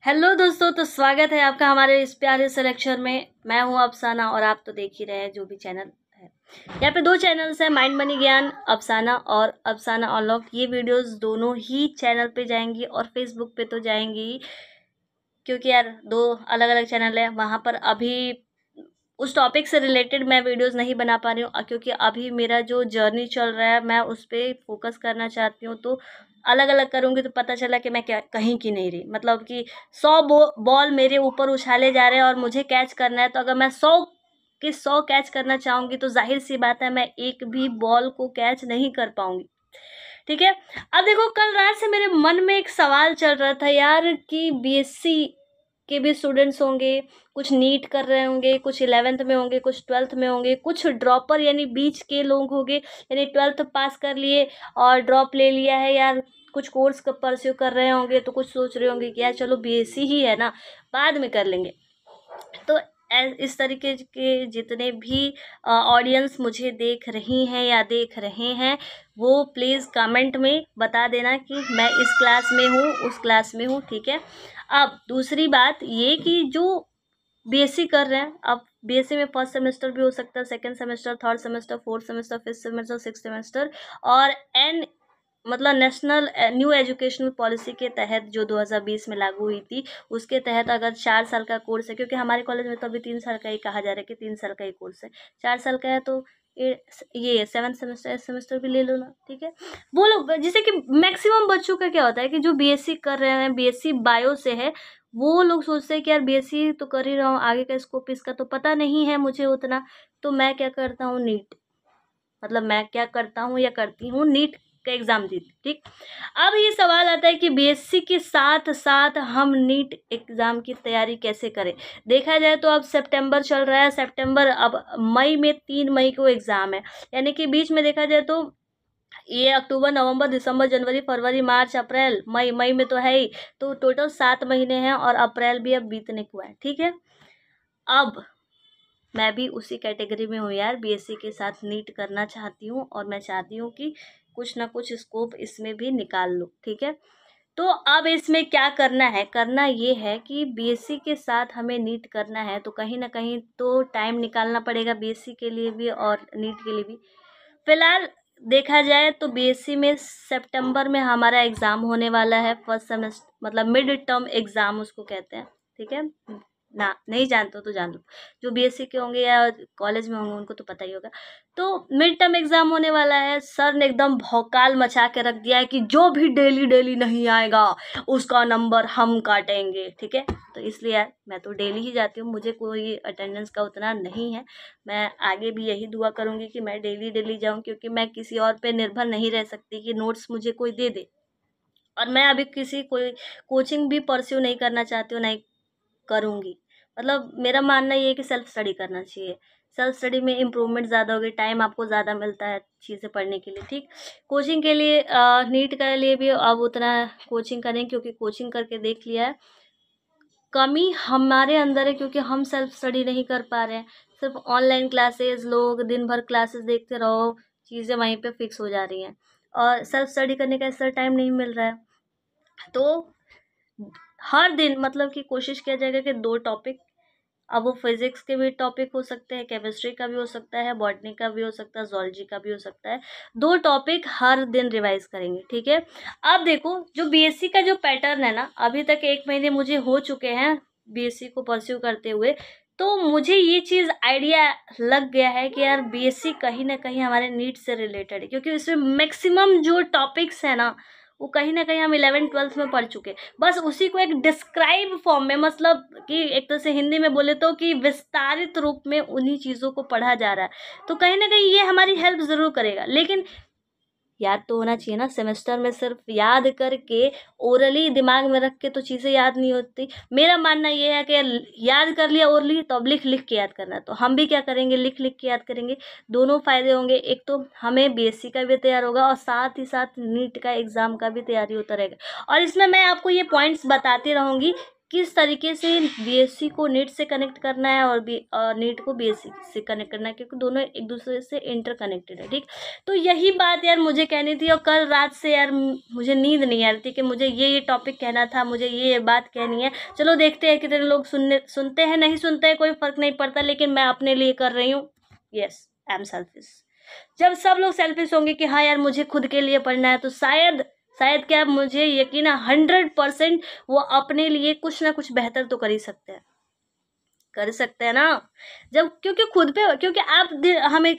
Hello दोस्तों, तो स्वागत है आपका हमारे इस प्यारे से लेक्चर में। मैं हूं अफसाना और आप तो देख ही रहे हैं जो भी चैनल है। यहाँ पे दो चैनल्स हैं, माइंड मनी ज्ञान अफसाना और अफसाना अनलॉक। ये वीडियोस दोनों ही चैनल पे जाएंगी और फेसबुक पे तो जाएंगी, क्योंकि यार दो अलग अलग चैनल है। वहाँ पर अभी उस टॉपिक से रिलेटेड मैं वीडियोस नहीं बना पा रही हूँ, क्योंकि अभी मेरा जो जर्नी चल रहा है मैं उस पर फोकस करना चाहती हूँ। तो अलग अलग करूँगी तो पता चला कि मैं क्या कहीं की नहीं रही, मतलब कि 100 बॉल मेरे ऊपर उछाले जा रहे हैं और मुझे कैच करना है। तो अगर मैं 100 के 100 कैच करना चाहूँगी तो जाहिर सी बात है मैं एक भी बॉल को कैच नहीं कर पाऊँगी। ठीक है। अब देखो, कल रात से मेरे मन में एक सवाल चल रहा था यार कि बीएससी के भी स्टूडेंट्स होंगे, कुछ नीट कर रहे होंगे, कुछ 11th में होंगे, कुछ 12th में होंगे, कुछ ड्रॉपर यानी बीच के लोग होंगे, यानी 12th पास कर लिए और ड्रॉप ले लिया है यार, कुछ कोर्स का परस्यू कर रहे होंगे। तो कुछ सोच रहे होंगे कि यार चलो बीएससी ही है ना, बाद में कर लेंगे। तो इस तरीके के जितने भी ऑडियंस मुझे देख रही हैं या देख रहे हैं, वो प्लीज़ कमेंट में बता देना कि मैं इस क्लास में हूँ, उस क्लास में हूँ। ठीक है। अब दूसरी बात ये कि जो बीएससी कर रहे हैं, अब बीएससी में फर्स्ट सेमेस्टर भी हो सकता है, second semester, third semester, fourth semester, fifth semester, sixth semester, और मतलब नेशनल न्यू एजुकेशनल पॉलिसी के तहत जो 2020 में लागू हुई थी, उसके तहत अगर 4 साल का कोर्स है, क्योंकि हमारे कॉलेज में तो अभी 3 साल का ही कहा जा रहा है कि 3 साल का ही कोर्स है, 4 साल का है तो ये 7th सेमेस्टर 8th सेमेस्टर भी ले लो ना। ठीक है। वो लोग जैसे कि मैक्सिमम बच्चों का क्या होता है कि जो बीएससी कर रहे हैं, बीएससी बायो से है, वो लोग सोचते हैं कि यार बीएससी तो कर ही रहा हूँ, आगे का स्कोप इसका तो पता नहीं है मुझे उतना, तो मैं क्या करता हूँ, नीट, मतलब मैं क्या करता हूँ या करती हूँ, नीट का एग्ज़ाम देती। ठीक। अब ये सवाल आता है कि बीएससी के साथ साथ हम नीट एग्ज़ाम की तैयारी कैसे करें। देखा जाए तो अब सितंबर चल रहा है, सितंबर, अब मई में 3 मई को एग्ज़ाम है, यानी कि बीच में देखा जाए तो ये अक्टूबर, नवंबर, दिसंबर, जनवरी, फरवरी, मार्च, अप्रैल, मई, मई में तो है ही, तो टोटल 7 महीने हैं और अप्रैल भी अब बीतने को है। ठीक है। अब मैं भी उसी कैटेगरी में हूँ यार, बीएससी के साथ नीट करना चाहती हूँ और मैं चाहती हूँ कि कुछ ना कुछ स्कोप इसमें भी निकाल लो। ठीक है। तो अब इसमें क्या करना है, करना ये है कि बीएससी के साथ हमें नीट करना है तो कहीं ना कहीं तो टाइम निकालना पड़ेगा बीएससी के लिए भी और नीट के लिए भी। फिलहाल देखा जाए तो बीएससी में सितंबर में हमारा एग्ज़ाम होने वाला है, फर्स्ट सेमेस्टर, मतलब मिड टर्म एग्ज़ाम उसको कहते हैं। ठीक है ना, नहीं जानते हो तो जान लो, जो बीएससी के होंगे या कॉलेज में होंगे उनको तो पता ही होगा। तो मिड टर्म एग्ज़ाम होने वाला है, सर ने एकदम भौकाल मचा के रख दिया है कि जो भी डेली डेली नहीं आएगा उसका नंबर हम काटेंगे। ठीक है। तो इसलिए यार मैं तो डेली ही जाती हूँ, मुझे कोई अटेंडेंस का उतना नहीं है। मैं आगे भी यही दुआ करूँगी कि मैं डेली डेली जाऊँ, क्योंकि मैं किसी और पे निर्भर नहीं रह सकती कि नोट्स मुझे कोई दे दे। और मैं अभी किसी कोई कोचिंग भी परस्यू नहीं करना चाहती हूँ, नहीं करूँगी। मतलब मेरा मानना ये है कि सेल्फ स्टडी करना चाहिए, सेल्फ स्टडी में इम्प्रूवमेंट ज़्यादा होगी, टाइम आपको ज़्यादा मिलता है चीज़ें पढ़ने के लिए। ठीक। कोचिंग के लिए नीट के लिए भी अब उतना कोचिंग का नहीं, क्योंकि कोचिंग करके देख लिया है, कमी हमारे अंदर है, क्योंकि हम सेल्फ स्टडी नहीं कर पा रहे हैं। सिर्फ ऑनलाइन क्लासेस, लोग दिन भर क्लासेस देखते रहो, चीज़ें वहीं पे फिक्स हो जा रही हैं और सेल्फ स्टडी करने का ऐसा टाइम नहीं मिल रहा है। तो हर दिन मतलब कि कोशिश किया जाएगा कि 2 टॉपिक, अब वो फिजिक्स के भी टॉपिक हो सकते हैं, केमिस्ट्री का भी हो सकता है, बॉटनी का भी हो सकता है, जूलॉजी का भी हो सकता है, 2 टॉपिक हर दिन रिवाइज करेंगे। ठीक है। अब देखो, जो बीएससी का जो पैटर्न है ना, अभी तक 1 महीने मुझे हो चुके हैं बीएससी को परस्यू करते हुए, तो मुझे ये चीज़ आइडिया लग गया है कि यार बीएससी कहीं ना कहीं हमारे नीट से रिलेटेड है, क्योंकि इसमें मैक्सिमम जो टॉपिक्स है ना वो कहीं ना कहीं हम 11th-12th में पढ़ चुके हैं। बस उसी को एक डिस्क्राइब फॉर्म में, मतलब कि एक तरह से हिंदी में बोले तो कि विस्तारित रूप में उन्हीं चीज़ों को पढ़ा जा रहा है। तो कहीं ना कहीं ये हमारी हेल्प ज़रूर करेगा, लेकिन याद तो होना चाहिए ना। सेमेस्टर में सिर्फ याद करके, ओरली दिमाग में रख के तो चीज़ें याद नहीं होती। मेरा मानना ये है कि याद कर लिया ओरली तो अब लिख लिख के याद करना है, तो हम भी क्या करेंगे, लिख लिख के याद करेंगे। दोनों फ़ायदे होंगे, एक तो हमें बीएससी का भी तैयार होगा और साथ ही साथ नीट का एग्ज़ाम का भी तैयारी होता रहेगा। और इसमें मैं आपको ये पॉइंट्स बताती रहूँगी किस तरीके से बीएससी को नीट से कनेक्ट करना है और नीट को बीएससी से कनेक्ट करना है, क्योंकि दोनों एक दूसरे से इंटरकनेक्टेड है। ठीक, तो यही बात यार मुझे कहनी थी, और कल रात से यार मुझे नींद नहीं आ रही थी कि मुझे ये टॉपिक कहना था, मुझे ये बात कहनी है। चलो देखते हैं कितने लोग सुनते हैं, नहीं सुनते हैं कोई फ़र्क नहीं पड़ता, लेकिन मैं अपने लिए कर रही हूँ। Yes, I am selfish. जब सब लोग सेल्फिश होंगे कि हाँ यार मुझे खुद के लिए पढ़ना है, तो शायद क्या, मुझे यकीन है 100% वो अपने लिए कुछ ना कुछ बेहतर तो कर ही सकते हैं, कर सकते हैं ना। जब क्योंकि खुद पे, क्योंकि आप हमें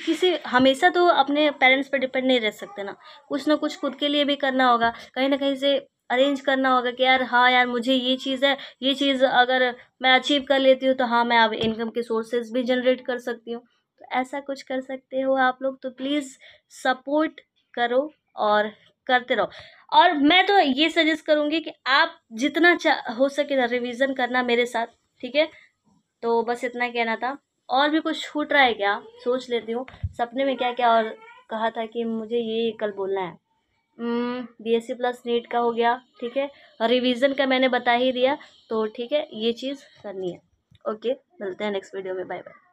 हमेशा तो अपने पेरेंट्स पे डिपेंड नहीं रह सकते ना, कुछ ना कुछ खुद के लिए भी करना होगा, कहीं ना कहीं से अरेंज करना होगा कि यार हाँ यार मुझे ये चीज़ है, ये चीज़ अगर मैं अचीव कर लेती हूँ तो हाँ मैं अब इनकम के सोर्सेज भी जनरेट कर सकती हूँ। तो ऐसा कुछ कर सकते हो आप लोग, तो प्लीज़ सपोर्ट करो और करते रहो। और मैं तो ये सजेस्ट करूँगी कि आप जितना हो सके ना रिवीजन करना मेरे साथ, ठीक है। तो बस इतना कहना था। और भी कुछ छूट रहा है क्या, सोच लेती हूँ सपने में क्या क्या और कहा था कि मुझे ये कल बोलना है। बीएससी प्लस नीट का हो गया, ठीक है, और रिवीजन का मैंने बता ही दिया, तो ठीक है ये चीज़ करनी है। ओके, मिलते हैं नेक्स्ट वीडियो में, बाय बाय।